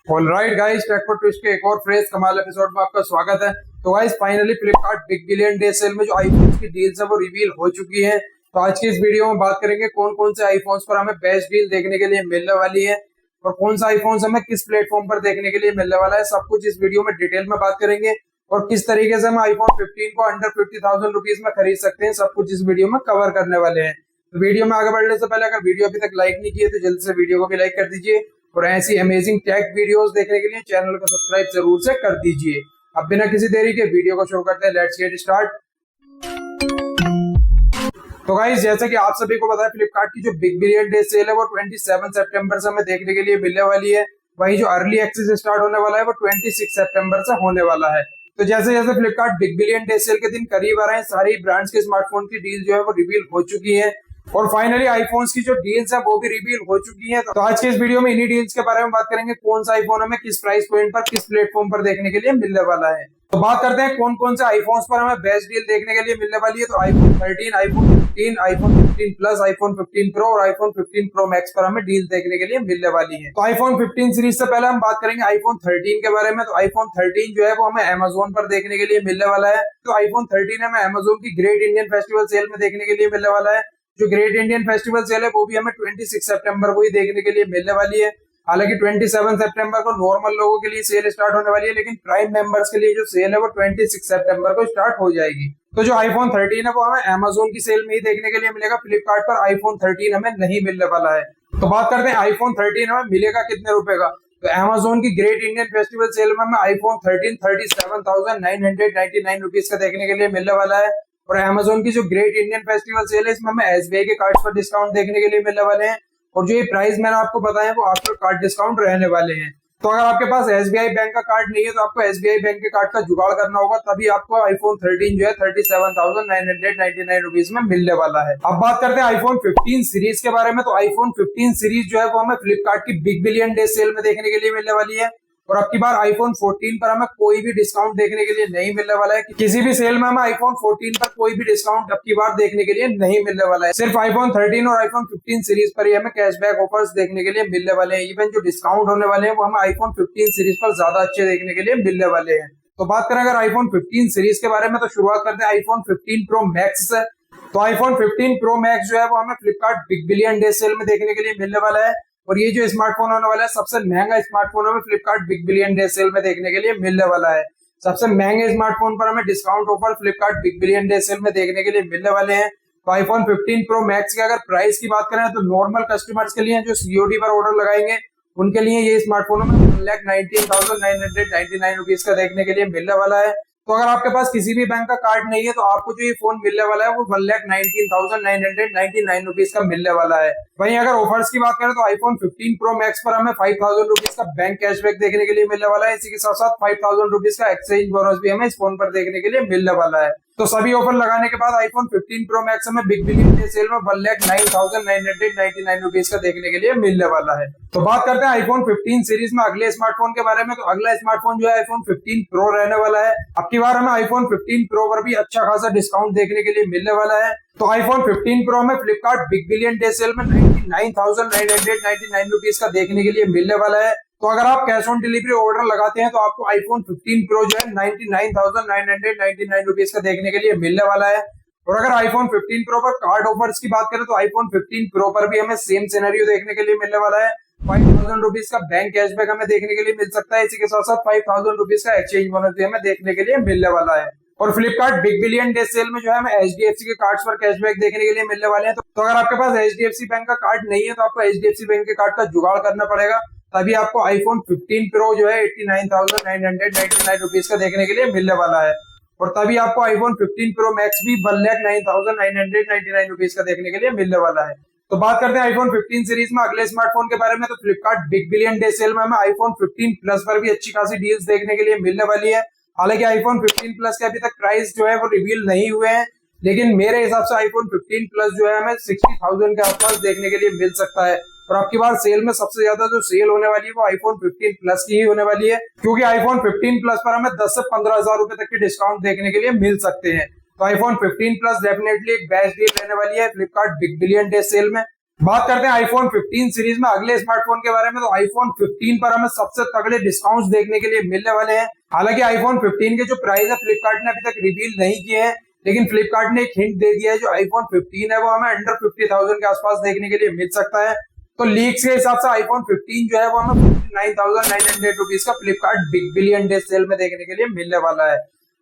Alright guys, Tech for Twist के एक और फ्रेश कमाल एपिसोड में आपका स्वागत है। तो guys finally Flipkart big billion day sale में जो आईफोन्स की डील्स है वो रिवील हो चुकी है। तो आज की इस वीडियो में बात करेंगे कौन कौन से आईफोन्स पर हमें बेस्ट डील देखने के लिए मिलने वाली है और कौन सा आईफोन्स हमें किस प्लेटफॉर्म पर देखने के लिए मिलने वाला है। सब कुछ इस वीडियो में डिटेल में बात करेंगे और किस तरीके से हम आईफोन 15 को अंडर 50,000 रुपीज में खरीद सकते हैं, सब कुछ इस वीडियो में कवर करने वाले हैं। तो वीडियो में आगे बढ़ने से पहले अगर वीडियो अभी तक लाइक नहीं किए तो जल्द से वीडियो को भी लाइक कर दीजिए और ऐसी अमेजिंग टेक वीडियोस देखने के लिए चैनल को सब्सक्राइब जरूर से कर दीजिए। अब बिना किसी देरी के वीडियो को शुरू करते हैं, लेट्स गेट स्टार्ट। तो गाइस जैसे कि आप सभी को पता है, फ्लिपकार्ट की जो बिग बिलियन डे सेल है वो 27 सितंबर से हमें देखने के लिए मिलने वाली है। वही जो अर्ली एक्सेस स्टार्ट होने वाला है वो 26 सितंबर से होने वाला है। तो जैसे जैसे Flipkart big billion day sale के दिन करीब आ रहे हैं, सारी ब्रांड्स के स्मार्टफोन की डील जो है वो रिवील हो चुकी है और फाइनली आईफोन्स की जो डील्स है वो भी रिवील हो चुकी है। तो आज के इस वीडियो में इन्हीं डील्स के बारे में बात करेंगे, कौन सा आईफोन हमें किस प्राइस पॉइंट पर किस प्लेटफॉर्म पर देखने के लिए मिलने वाला है। तो बात करते हैं कौन कौन से आईफोन्स पर हमें बेस्ट डील देखने के लिए मिलने वाली है। तो iPhone 13, iPhone 15, iPhone 15 plus, iPhone 15 pro और आईफोन 15 प्रो मैक्स पर हमें डील देखने के लिए मिलने वाली है। तो आईफोन 15 सीरीज से पहले हम बात करेंगे आईफोन 13 के बारे में। तो आईफोन 13 जो है वो हमें अमेजोन पर देखने के लिए मिलने वाला है। तो आईफोन 13 हमें अमेजोन की ग्रेट इंडियन फेस्टिवल सेल में देखने के लिए मिलने वाला है। जो ग्रेट इंडियन फेस्टिवल सेल है वो भी हमें 26 सितंबर को ही देखने के लिए मिलने वाली है। हालांकि 27 सितंबर को नॉर्मल लोगों के लिए सेल स्टार्ट होने वाली है, लेकिन प्राइम मेंबर्स के लिए जो सेल है वो 26 सितंबर को स्टार्ट हो जाएगी। तो जो आईफोन 13 है वो हमें अमेजोन की सेल में ही देखने के लिए मिलेगा। फ्लिपकार्ट पर आईफोन 13 हमें नहीं मिलने वाला है। तो बात करते हैं आईफोन 13 हमें मिलेगा कितने रुपए का। तो अमेजोन की ग्रेट इंडियन फेस्टिवल सेल में हमें आईफोन 13 37,999 रुपीज का देखने के लिए मिलने वाला है। और अमेजोन की जो ग्रेट इंडियन फेस्टिवल सेल है इसमें हमें एसबीआई के कार्ड्स पर डिस्काउंट देखने के लिए मिलने वाले हैं और जो ये प्राइस मैंने आपको बताया वो आफ्टर कार्ड डिस्काउंट रहने वाले हैं। तो अगर आपके पास एसबीआई बैंक का कार्ड नहीं है तो आपको एसबीआई बैंक के कार्ड का जुगाड़ करना होगा, तभी आपको आईफोन 13 जो है 37,999 रुपीज में मिलने वाला है। अब बात करते हैं आईफोन 15 सीरीज के बारे में। तो आईफोन 15 सीरीज जो है वो हमें फ्लिपकार्ट की बिग बिलियन डे सेल में देखने के लिए मिलने वाली है और अब की बार आईफोन 14 पर हमें कोई भी डिस्काउंट देखने के लिए नहीं मिलने वाला है। किसी भी सेल में हमें आईफोन 14 पर कोई भी डिस्काउंट अब की बार देखने के लिए नहीं मिलने वाला है। सिर्फ आईफोन 13 और आईफोन 15 सीरीज पर ही हमें कैशबैक ऑफर्स देखने के लिए मिलने वाले हैं। इवन जो डिस्काउंट होने वाले हैं वो हमें आईफोन 15 सीरीज पर ज्यादा अच्छे देखने के लिए मिलने वाले हैं। तो बात करें अगर आईफोन 15 सीरीज के बारे में तो शुरुआत करते हैं आईफोन 15 प्रो मैक्स से। तो आईफोन 15 प्रो मैक्स जो है वो हमें Flipkart big billion day sale में देखने के लिए मिलने वाला है और ये जो स्मार्टफोन होने वाला है सबसे महंगा स्मार्टफोन हमें Flipkart big billion day sale में देखने के लिए मिलने वाला है। सबसे महंगे स्मार्टफोन पर हमें discount offer Flipkart big billion day sale में देखने के लिए मिलने वाले हैं। तो आईफोन 15 प्रो मैक्स की अगर प्राइस की बात करें तो नॉर्मल कस्टमर्स के लिए जो सीओडी पर ऑर्डर लगाएंगे उनके लिए ये स्मार्टफोन हमें 1,19,999 रुपीज का देखने के लिए मिलने वाला है। तो अगर आपके पास किसी भी बैंक का कार्ड नहीं है तो आपको जो ये फोन मिलने वाला है वो 1,19,999 रुपीज का मिलने वाला है। वहीं अगर ऑफर्स की बात करें तो आईफोन 15 प्रो मैक्स पर हमें 5,000 रुपीज का बैंक कैशबैक देखने के लिए मिलने वाला है। इसी के साथ साथ 5,000 रुपीज का एक्सचेंज बोनस भी हमें इस फोन पर देखने के लिए मिलने वाला है। तो सभी ऑफर लगाने के बाद आईफोन 15 प्रो मैक्स हमें बिग बिलियन डे सेल में 1,09,999 रुपीज का देखने के लिए मिलने वाला है। तो बात करते हैं आईफोन 15 सीरीज में अगले स्मार्टफोन के बारे में। तो अगला स्मार्टफोन जो है आईफोन 15 प्रो रहने वाला है। अब की बार हमें आईफोन 15 प्रो पर भी अच्छा खासा डिस्काउंट देखने के लिए मिलने वाला है। तो आईफोन 15 प्रो में Flipkart big billion day sale में 99,999 रुपीज का देखने के लिए मिलने वाला है। तो अगर आप कैश ऑन डिलीवरी ऑर्डर लगाते हैं तो आपको आईफोन 15 प्रो जो है 99,999 रुपीज का देखने के लिए मिलने वाला है। और अगर आईफोन 15 प्रो पर कार्ड ऑफर्स की बात करें तो आईफोन 15 प्रो पर भी हमें सेम सिनेरियो देखने के लिए मिलने वाला है। 5,000 रुपीज का बैंक कैशबैक हमें देखने के लिए मिल सकता है। इसी के साथ साथ 5,000 रुपीज का एक्सचेंज बोनस भी हमें देखने के लिए मिलने वाला है। और Flipkart big billion day sale में जो है हमें एचडीएफसी के कार्ड्स पर कैशबैक देखने के लिए मिलने वाले हैं। तो अगर आपके पास एचडीएफसी बैंक का कार्ड नहीं है तो आपको एचडीएफसी बैंक के कार्ड का जुगाड़ करना पड़ेगा, तभी आपको आईफोन 15 प्रो जो है 89,999 रुपीज का देखने के लिए मिलने वाला है और तभी आपको आईफोन 15 प्रो मैक्स भी 1,09,999 रुपीज का देखने के लिए मिलने वाला है। तो बात करते हैं आईफोन 15 सीरीज में अगले स्मार्टफोन के बारे में। तो Flipkart big billion day sale में हमें आईफोन 15 प्लस पर भी अच्छी खासी डील्स देखने के लिए मिलने वाली है। हालांकि आईफोन 15 प्लस के अभी तक प्राइस जो है वो रिवील नहीं हुए हैं, लेकिन मेरे हिसाब से आईफोन 15 प्लस जो है हमें 60,000 के आसपास देखने के लिए मिल सकता है। और आपकी बार सेल में सबसे ज्यादा जो सेल होने वाली है वो आईफोन 15 प्लस की ही होने वाली है, क्योंकि आईफोन 15 प्लस पर हमें 10 से 15,000 रुपए तक के डिस्काउंट देखने के लिए मिल सकते हैं। तो आईफोन 15 प्लस डेफिनेटली एक बेस्ट डील रहने वाली है Flipkart big billion day sale में। बात करते हैं आईफोन 15 सीरीज में अगले स्मार्टफोन के बारे में। तो आईफोन 15 पर हमें सबसे तगड़े डिस्काउंट्स देखने के लिए मिलने वाले हैं। हालांकि आईफोन 15 के जो प्राइस है फ्लिपकार्ट ने अभी तक रिवील नहीं किए हैं, लेकिन फ्लिपकार्ट ने एक हिंट दे दिया है जो आईफोन 15 है वो हमें अंडर 50,000 के आसपास देखने के लिए मिल सकता है। तो लीक्स के हिसाब से आईफोन 15 जो है वो हमें 49,900 रुपीज का Flipkart big billion day sale में देखने के लिए मिलने वाला है।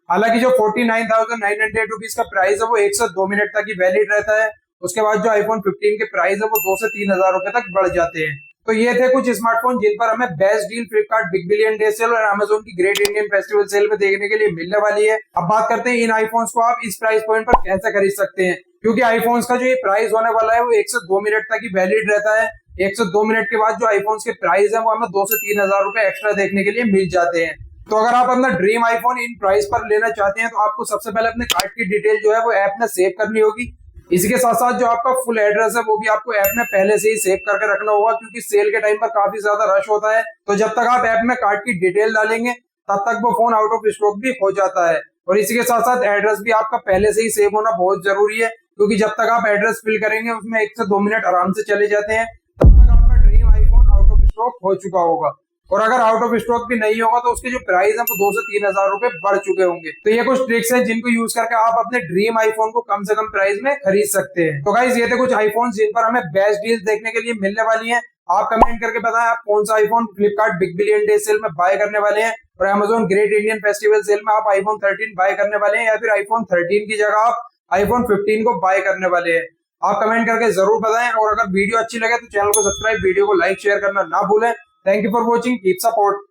हालांकि जो 49,900 रुपीज का प्राइस है वो 1 से 2 मिनट तक ही वैलिड रहता है। उसके बाद जो आईफोन 15 के प्राइस है वो 2 से 3,000 रुपए तक बढ़ जाते हैं। तो ये थे कुछ स्मार्टफोन जिन पर हमें best deal Flipkart big billion day sale और अमेजोन की ग्रेट इंडियन फेस्टिवल सेल में देखने के लिए मिलने वाली है। अब बात करते हैं इन आईफोन्स को आप इस प्राइस पॉइंट पर कैसे खरीद सकते हैं, क्योंकि आईफोन्स का जो ये प्राइस होने वाला है वो 1 से 2 मिनट तक ही वैलिड रहता है। 1 से 2 मिनट के बाद जो आईफोन्स के प्राइस है वो हमें 2 से 3,000 रुपए एक्स्ट्रा देखने के लिए मिल जाते हैं। तो अगर आप अपना ड्रीम आईफोन इन प्राइस पर लेना चाहते हैं तो आपको सबसे पहले अपने कार्ड की डिटेल जो है वो ऐप में सेव करनी होगी। इसके साथ साथ जो आपका फुल एड्रेस है वो भी आपको ऐप में पहले से ही सेव करके रखना होगा, क्योंकि सेल के टाइम पर काफी ज्यादा रश होता है। तो जब तक आप ऐप में कार्ड की डिटेल डालेंगे तब तक वो फोन आउट ऑफ स्टॉक भी हो जाता है। और इसी के साथ साथ एड्रेस भी आपका पहले से ही सेव होना बहुत जरूरी है, क्योंकि जब तक आप एड्रेस फिल करेंगे उसमें 1 से 2 मिनट आराम से चले जाते हैं, तब तक आपका dream iPhone out of stock हो चुका होगा। और अगर आउट ऑफ स्टॉक भी नहीं होगा तो उसके जो प्राइस है वो 2 से 3,000 रुपए बढ़ चुके होंगे। तो ये कुछ ट्रिक्स हैं जिनको यूज करके आप अपने ड्रीम आईफोन को कम से कम प्राइस में खरीद सकते हैं। तो गाइस ये थे कुछ आईफोन जिन पर हमें बेस्ट डील्स देखने के लिए मिलने वाली है। आप कमेंट करके बताएं आप कौन सा iPhone Flipkart big billion day sale में बाय करने वाले हैं, और Amazon great Indian festival sale में आप आईफोन 13 बाय करने वाले हैं या फिर आईफोन 13 की जगह आप आईफोन 15 को बाय करने वाले हैं। आप कमेंट करके जरूर बताएं, और अगर वीडियो अच्छी लगे तो चैनल को सब्सक्राइब, वीडियो को लाइक शेयर करना ना भूलें। Thank you for watching, keep support.